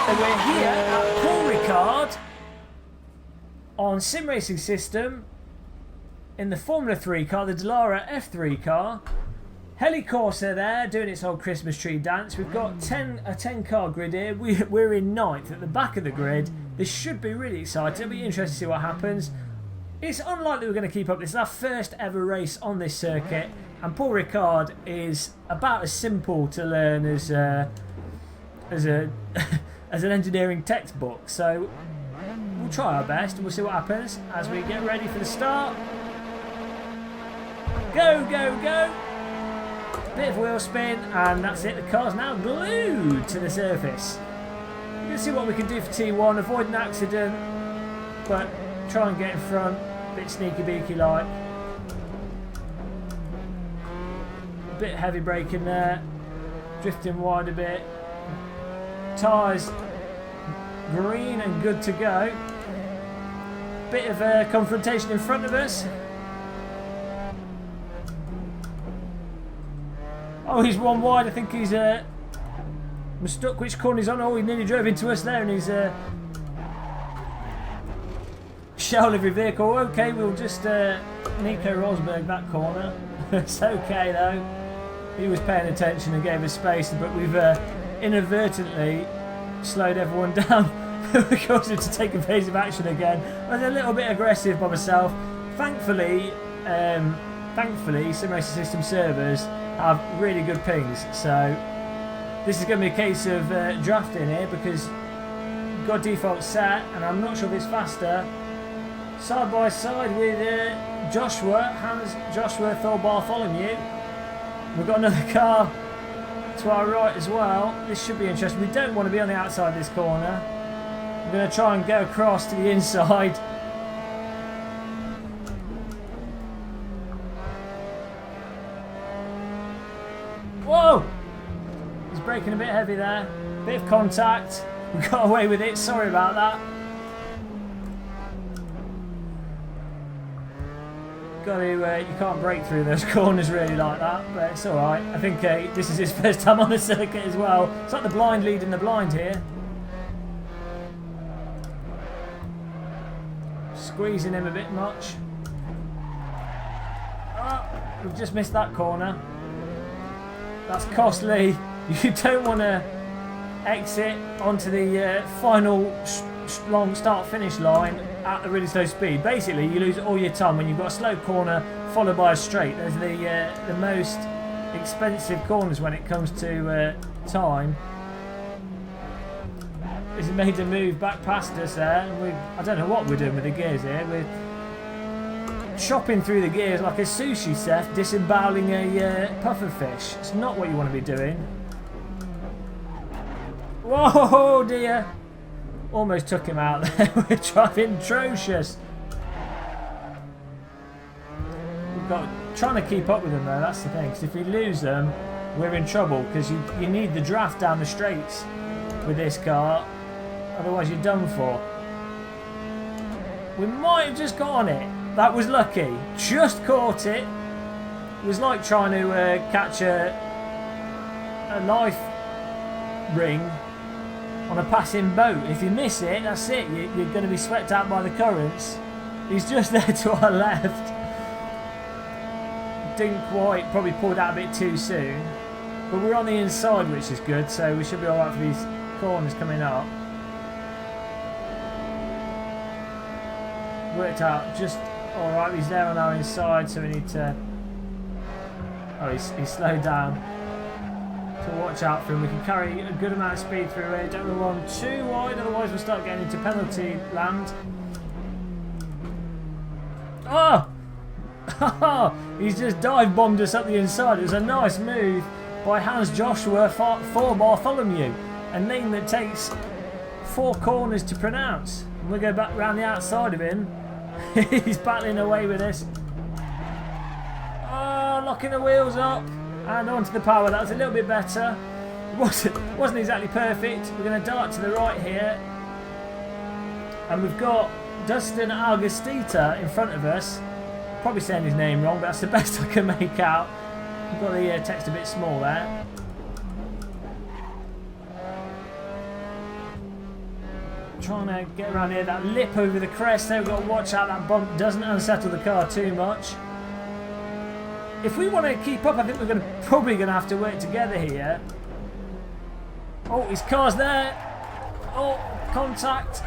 And we're here at Paul Ricard on sim racing system in the Formula 3 car, the Dallara F3 car. Heli Corsa there doing its old Christmas tree dance. We've got a 10 car grid here. We're in 9th at the back of the grid. This should be really exciting. It'll be interesting to see what happens. It's unlikely we're going to keep up. This is our first ever race on this circuit, and Paul Ricard is about as simple to learn as an engineering textbook. So we'll try our best and we'll see what happens as we get ready for the start. Go, go, go! Bit of wheel spin, and that's it. The car's now glued to the surface. We're going to see what we can do for T1, avoid an accident, but try and get in front. Bit sneaky beaky like. Bit heavy braking there. Drifting wide a bit. Tyres green and good to go. Bit of a confrontation in front of us. Oh, he's one wide. I think he's mistook which corner he's on. Oh, he nearly drove into us there, and he's shell every vehicle. Okay, we'll just Nico Rosberg that corner. It's okay though. He was paying attention and gave us space, but we've inadvertently slowed everyone down. We caused him to take evasive action again. I was a little bit aggressive by myself. Thankfully, Sim Racing System servers have really good pings, so this is going to be a case of drafting here because we've got default set, and I'm not sure if it's faster. Side by side with Joshua Thor Bartholomew. We've got another car to our right as well. This should be interesting. We don't want to be on the outside of this corner. We're going to try and go across to the inside. Whoa! He's braking a bit heavy there. Bit of contact. We got away with it. Sorry about that. You can't break through those corners really like that, but it's alright. I think this is his first time on the circuit as well. It's like the blind leading the blind here. Squeezing him a bit much. Oh, we've just missed that corner. That's costly. You don't want to exit onto the final long start-finish line at a really slow speed. Basically, you lose all your time when you've got a slow corner followed by a straight. Those are the most expensive corners when it comes to time. He's made a move back past us there. And I don't know what we're doing with the gears here. We're chopping through the gears like a sushi chef disemboweling a puffer fish. It's not what you want to be doing. Whoa, dear. Almost took him out there. We're driving atrocious. Trying to keep up with them though, that's the thing. Because if we lose them, we're in trouble. Because you need the draft down the straights with this car. Otherwise you're done for. We might have just got on it. That was lucky. Just caught it. It was like trying to catch a life ring on a passing boat. If you miss it, that's it. You're going to be swept out by the currents. He's just there to our left. Didn't quite, probably pulled out a bit too soon. But we're on the inside, which is good, so we should be alright for these corners coming up. Worked out just alright. He's there on our inside, so we need to... Oh, he's slowed down. To watch out for him. We can carry a good amount of speed through here. Don't want to run too wide, otherwise we'll start getting into penalty land. Oh! He's just dive bombed us up the inside. It was a nice move by Hans Joshua for Bartholomew, a name that takes 4 corners to pronounce. And we'll go back round the outside of him. He's battling away with us. Oh, locking the wheels up. And onto the power. That was a little bit better. It wasn't exactly perfect. We're going to dart to the right here. And we've got Dustin Augustita in front of us. Probably saying his name wrong, but that's the best I can make out. We've got the text a bit small there. Trying to get around here. That lip over the crest there. We've got to watch out that bump doesn't unsettle the car too much. If we want to keep up, I think we're probably going to have to work together here. Oh, his car's there. Oh, contact.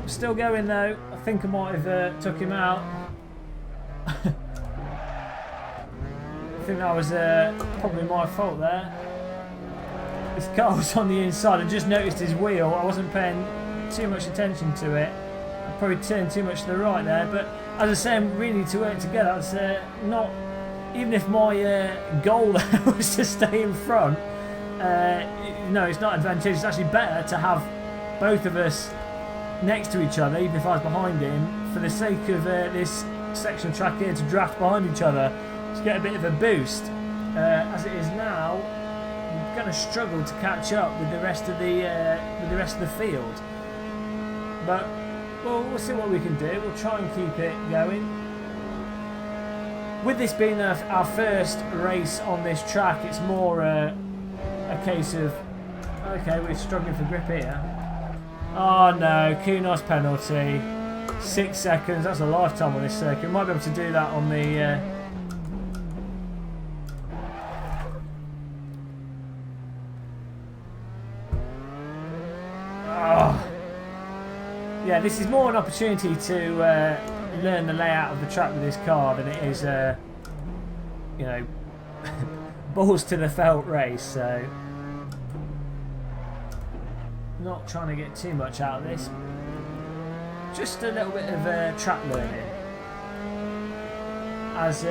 Still going though. I think I might have took him out. I think that was probably my fault there. His car was on the inside. I just noticed his wheel. I wasn't paying too much attention to it. I probably turned too much to the right there. But as I say, we really need to work together. It's not. Even if my goal was to stay in front, no, it's not advantageous. It's actually better to have both of us next to each other, even if I was behind him, for the sake of this section of track here, to draft behind each other to get a bit of a boost. As it is now, we're going to struggle to catch up with the rest of the field. But we'll see what we can do. We'll try and keep it going. With this being our first race on this track, it's more a case of, okay, we're struggling for grip here. Oh no, Kunos penalty. 6 seconds, that's a lifetime on this circuit. Might be able to do that on the... Oh. Yeah, this is more an opportunity to learn the layout of the track with this car than it is, you know, balls to the felt race. So, not trying to get too much out of this. Just a little bit of track learning. As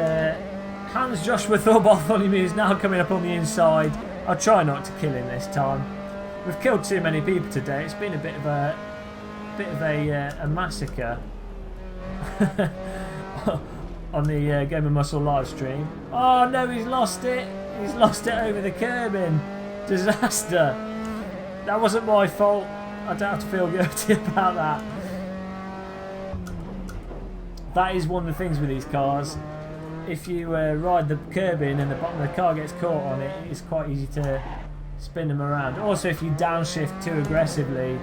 Hans Joshua Thorbartholomew is now coming up on the inside. I'll try not to kill him this time. We've killed too many people today. It's been a bit of a massacre. On the Game of Muscle live stream. Oh no, he's lost it. He's lost it over the curbing. Disaster. That wasn't my fault. I don't have to feel guilty about that. That is one of the things with these cars. If you ride the curbing and the bottom of the car gets caught on it, it's quite easy to spin them around. Also, if you downshift too aggressively,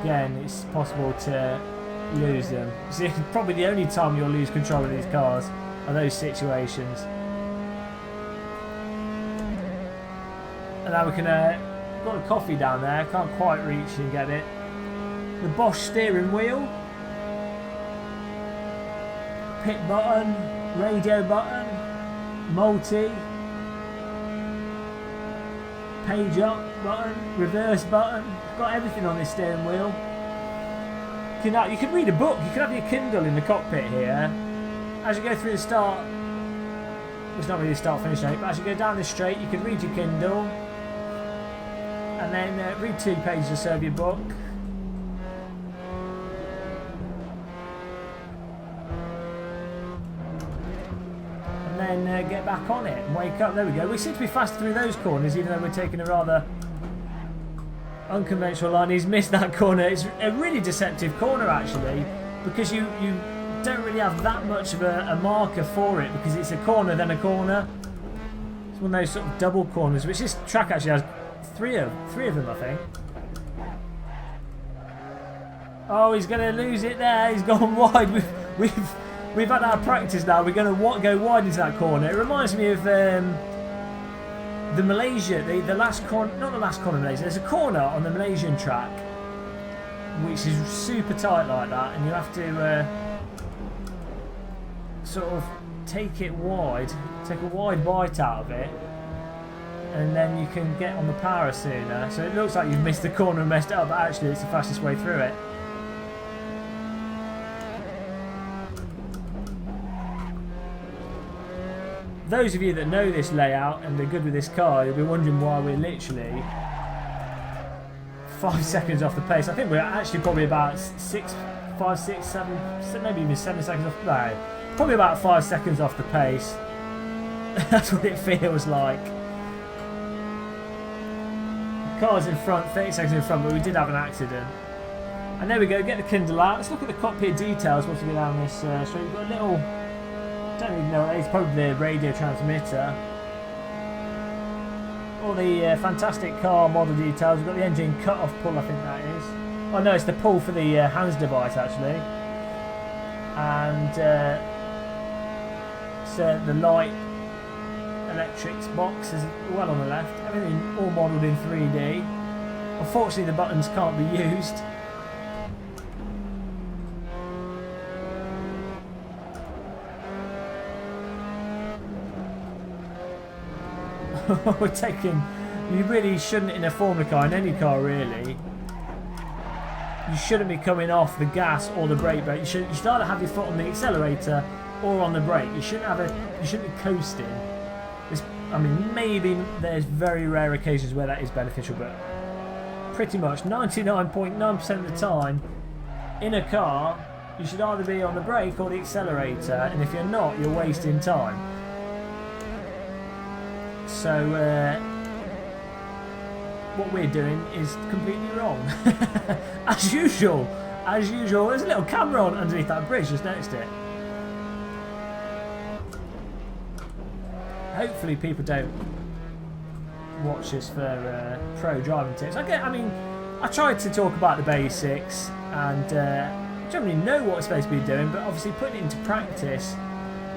again, it's possible to lose them. See, probably the only time you'll lose control of these cars are those situations. And now we can got a coffee down there. Can't quite reach and get it. The Bosch steering wheel, pit button, radio button, multi, page up button, reverse button. Got everything on this steering wheel. You can read a book. You can have your Kindle in the cockpit here. As you go through the start, it's not really a start-finish straight, but as you go down this straight, you can read your Kindle, and then read 2 pages or so of your book. And then get back on it and wake up. There we go. We seem to be fast through those corners, even though we're taking a rather unconventional line. He's missed that corner. It's a really deceptive corner actually, because you don't really have that much of a marker for it, because it's a corner then a corner. It's one of those sort of double corners, which this track actually has three of them, I think. Oh, he's going to lose it there. He's gone wide. We've had our practice now. We're going to go wide into that corner. It reminds me of the Malaysia, the last corner, not the last corner of Malaysia. There's a corner on the Malaysian track which is super tight like that, and you have to sort of take it wide, take a wide bite out of it, and then you can get on the power sooner. So it looks like you've missed the corner and messed it up, but actually it's the fastest way through it. Those of you that know this layout and are good with this car, you'll be wondering why we're literally 5 seconds off the pace. I think we're actually probably about 5, 6, 7, maybe even 7 seconds off. No, probably about 5 seconds off the pace. That's what it feels like. Car's in front, 30 seconds in front, but we did have an accident. And there we go, get the Kindle out. Let's look at the cockpit details once we get down this street. We've got a little, don't even know what it is, probably the radio transmitter. All the fantastic car model details. We've got the engine cut-off pull, I think that is. Oh no, it's the pull for the hands device actually. And so the light electrics box is well on the left. Everything all modelled in 3D. Unfortunately the buttons can't be used. We're taking... You really shouldn't in a Formula car, in any car really. You shouldn't be coming off the gas or the brake. You should either have your foot on the accelerator or on the brake. You shouldn't be coasting. I mean, maybe there's very rare occasions where that is beneficial, but pretty much 99.9% of the time in a car, you should either be on the brake or the accelerator, and if you're not, you're wasting time. So what we're doing is completely wrong. As usual, there's a little camera on underneath that bridge, just noticed it. Hopefully people don't watch this for pro driving tips. I tried to talk about the basics and generally know what it's supposed to be doing, but obviously putting it into practice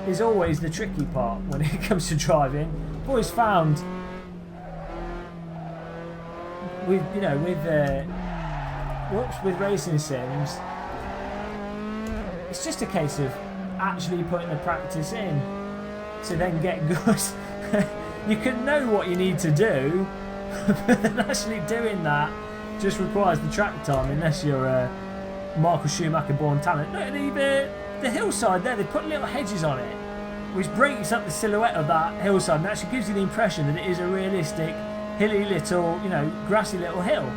is always the tricky part when it comes to driving. I've always found with racing sims, it's just a case of actually putting the practice in to then get good. You can know what you need to do, but then actually doing that just requires the track time, unless you're a Michael Schumacher born talent. Look, the hillside there, they put little hedges on it, which breaks up the silhouette of that hillside and actually gives you the impression that it is a realistic hilly little, grassy little hill.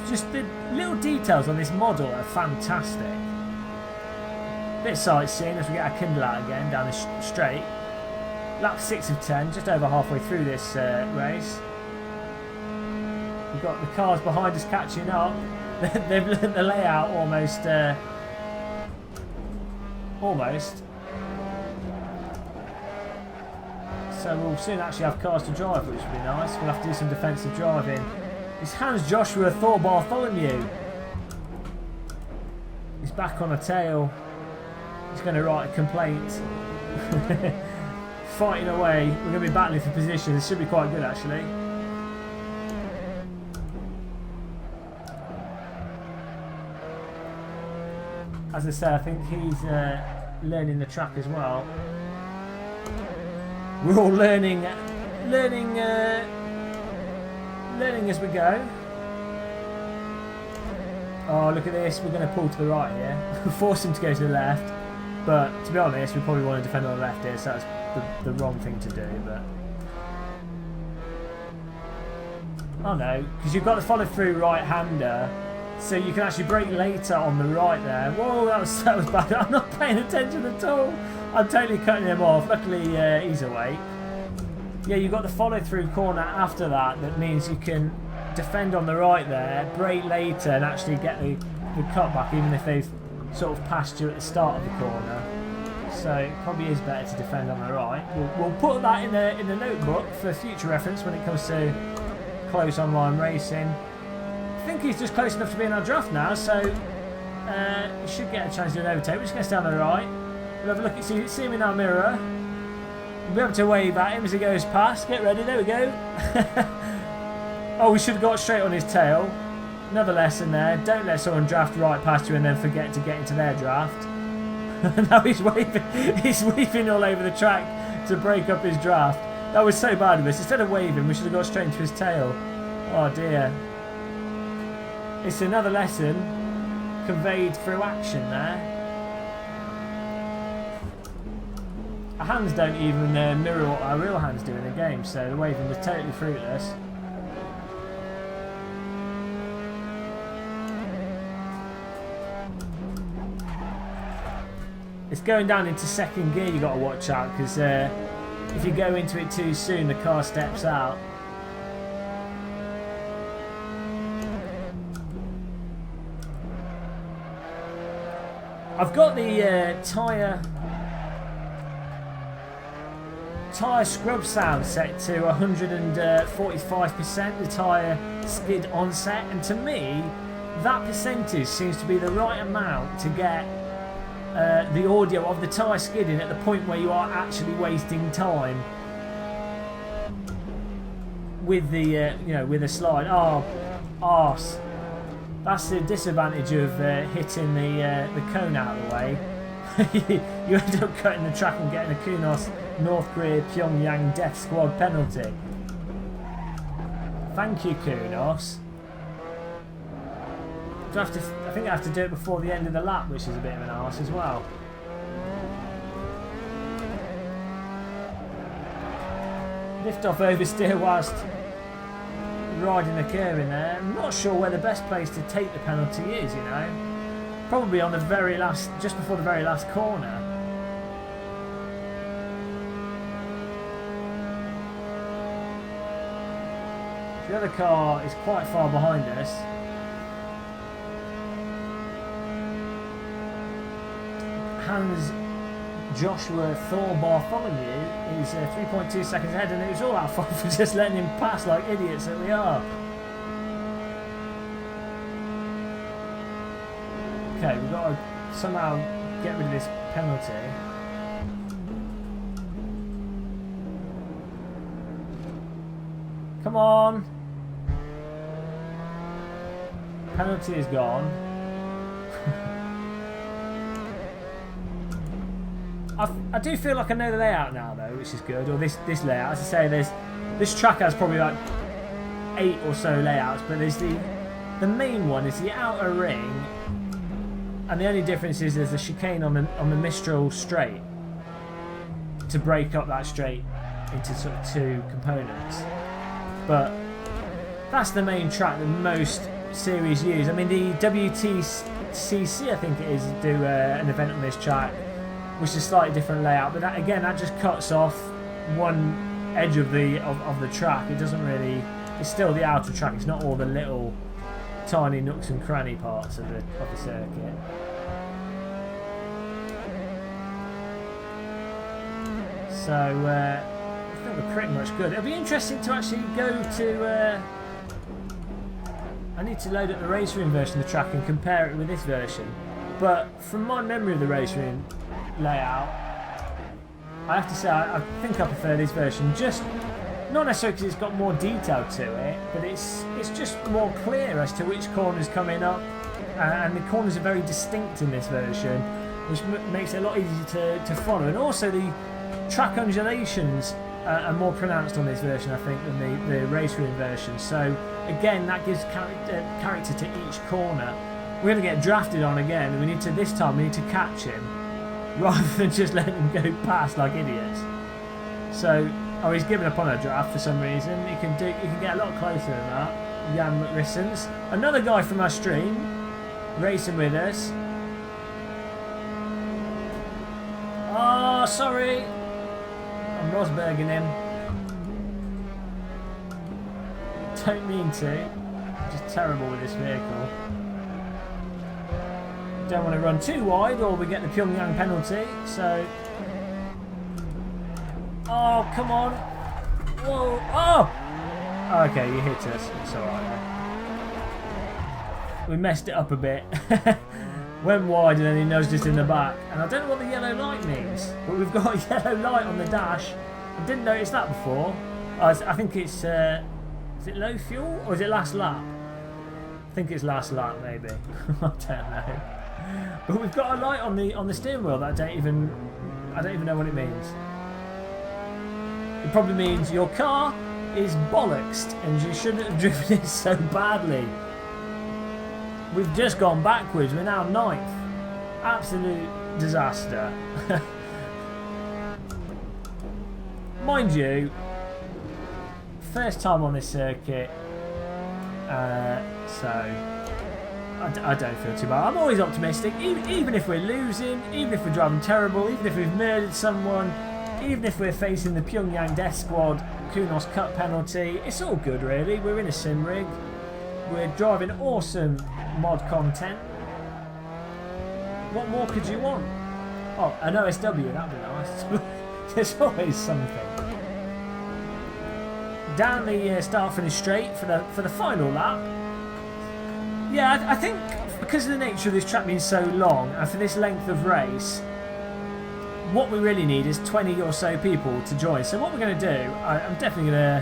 Just the little details on this model are fantastic. Bit of sightseeing as we get our Kindle out again down the straight. Lap 6 of 10, just over halfway through this race. We've got the cars behind us catching up. They've learnt the layout almost. So we'll soon actually have cars to drive, which will be nice. We'll have to do some defensive driving. It's Hans Joshua Thor Bartholomew. He's back on a tail. He's going to write a complaint. Fighting away. We're going to be battling for position. This should be quite good actually. As I say, I think he's learning the track as well. We're all learning as we go. Oh, look at this. We're going to pull to the right here. Force him to go to the left. But to be honest, we probably want to defend on the left here, so that's the wrong thing to do. But oh no, because you've got the follow through right-hander, so you can actually brake later on the right there. Whoa, that was bad. I'm not paying attention at all. I'm totally cutting him off. Luckily, he's awake. Yeah, you've got the follow through corner after that. That means you can defend on the right there, brake later, and actually get the cutback, even if they've sort of passed you at the start of the corner. So it probably is better to defend on the right. We'll put that in the notebook for future reference when it comes to close online racing. I think he's just close enough to be in our draft now, so you should get a chance to do an overtake. We're just going to stay on the right. We'll have a look at see him in our mirror. We'll be able to wave at him as he goes past. Get ready, there we go. Oh, we should have got straight on his tail. Another lesson there. Don't let someone draft right past you and then forget to get into their draft. Now he's waving. He's weaving all over the track to break up his draft. That was so bad of us. Instead of waving, we should have got straight into his tail. Oh dear. It's another lesson conveyed through action there. Our hands don't even mirror what our real hands do in the game, so the waving was totally fruitless. It's going down into second gear, you've got to watch out, because if you go into it too soon, the car steps out. I've got the tyre scrub sound set to 145%, the tyre skid onset, and to me that percentage seems to be the right amount to get the audio of the tyre skidding at the point where you are actually wasting time with the you know, with the slide. Oh, arse! That's the disadvantage of hitting the cone out of the way. You end up cutting the track and getting a Kunos North Korea Pyongyang Death Squad penalty. Thank you, Kunos. I think I have to do it before the end of the lap, which is a bit of an arse as well. Lift off oversteer whilst riding the curve in there. I'm not sure where the best place to take the penalty is, you know. Probably on the very last, just before the very last corner. The other car is quite far behind us. Hans Joshua Thor Bartholomew is 3.2 seconds ahead, and it was all our fault for just letting him pass like idiots that we are. Okay, we've got to somehow get rid of this penalty. Come on! Penalty is gone. I do feel like I know the layout now, though, which is good. Or this layout. As I say, this track has probably like 8 or so layouts, but there's the main one is the outer ring, and the only difference is there's a chicane on the Mistral straight to break up that straight into sort of 2 components. But that's the main track that most series use. I mean, the WTCC, I think it is, do an event on this track, which is a slightly different layout, but that, again, that just cuts off one edge of the track. It doesn't really, it's still the outer track, it's not all the little tiny nooks and cranny parts of the circuit. So I think we're pretty much good. It'll be interesting to actually go to I need to load up the race room version of the track and compare it with this version, but from my memory of the race room layout, I have to say I think I prefer this version, just not necessarily because it's got more detail to it, but it's just more clear as to which corners coming up, and the corners are very distinct in this version, which makes it a lot easier to follow, and also the track undulations are more pronounced on this version, I think, than the race room version. So again, that gives character to each corner. We're going to get drafted on again, and this time we need to catch him rather than just letting him go past like idiots. So, oh, he's given up on a draft for some reason. He can get a lot closer than that. Jan McRissens, another guy from our stream, racing with us. Oh, sorry, I'm Rosberging him. Don't mean to. I'm just terrible with this vehicle. Don't want to run too wide or we get the Pyongyang penalty, so... Oh, come on! Whoa! Oh! Okay, you hit us. It's alright. We messed it up a bit. Went wide and then he nudged us in the back. And I don't know what the yellow light means, but we've got a yellow light on the dash. I didn't notice that before. I think it's... is it low fuel or is it last lap? I think it's last lap, maybe. I don't know. But we've got a light on the steering wheel that I don't even know what it means. It probably means your car is bollocksed and you shouldn't have driven it so badly. We've just gone backwards. We're now 9th. Absolute disaster. Mind you, first time on this circuit, so I don't feel too bad. I'm always optimistic, even if we're losing, even if we're driving terrible, even if we've murdered someone, even if we're facing the Pyongyang Death Squad Kunos Cup penalty. It's all good, really. We're in a sim rig. We're driving awesome mod content. What more could you want? Oh, an OSW, that'd be nice. There's always something. Down the start finish straight for the final lap. Yeah, I think because of the nature of this track being so long and for this length of race, what we really need is 20 or so people to join. So what we're going to do, I'm definitely going to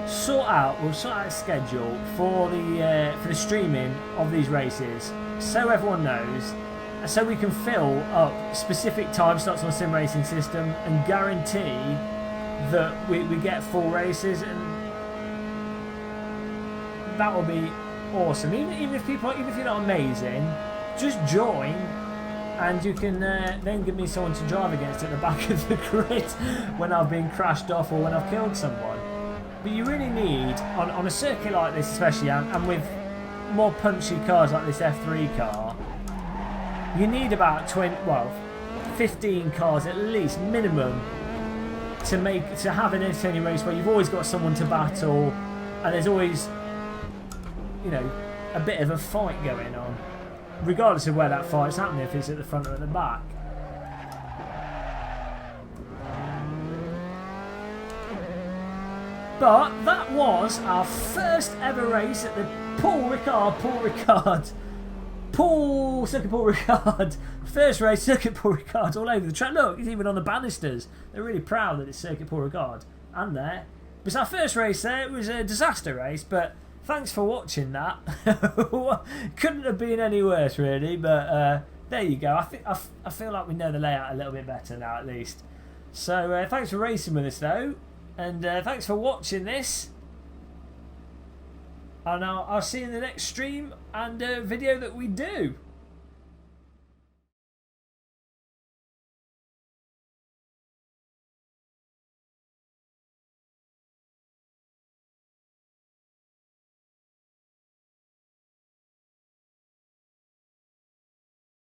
sort out a schedule for the streaming of these races, so everyone knows, and so we can fill up specific time slots on the sim racing system and guarantee that we get full races, and that will be awesome. Even if you're not amazing, just join, and you can then give me someone to drive against at the back of the grid when I've been crashed off or when I've killed someone. But you really need, on a circuit like this especially, and with more punchy cars like this F3 car, you need about 15 cars at least minimum to have an entertaining race where you've always got someone to battle, and there's always, you know, a bit of a fight going on, regardless of where that fight's happening, if it's at the front or at the back. But that was our first ever race at the Circuit Paul Ricard. First race, Circuit Paul Ricard, all over the track. Look, it's even on the banisters. They're really proud that it's Circuit Paul Ricard. And there. It was our first race there. It was a disaster race, but thanks for watching that. Couldn't have been any worse, really. But there you go. I feel like we know the layout a little bit better now, at least. So thanks for racing with us, though. And thanks for watching this. And I'll see you in the next stream and video that we do.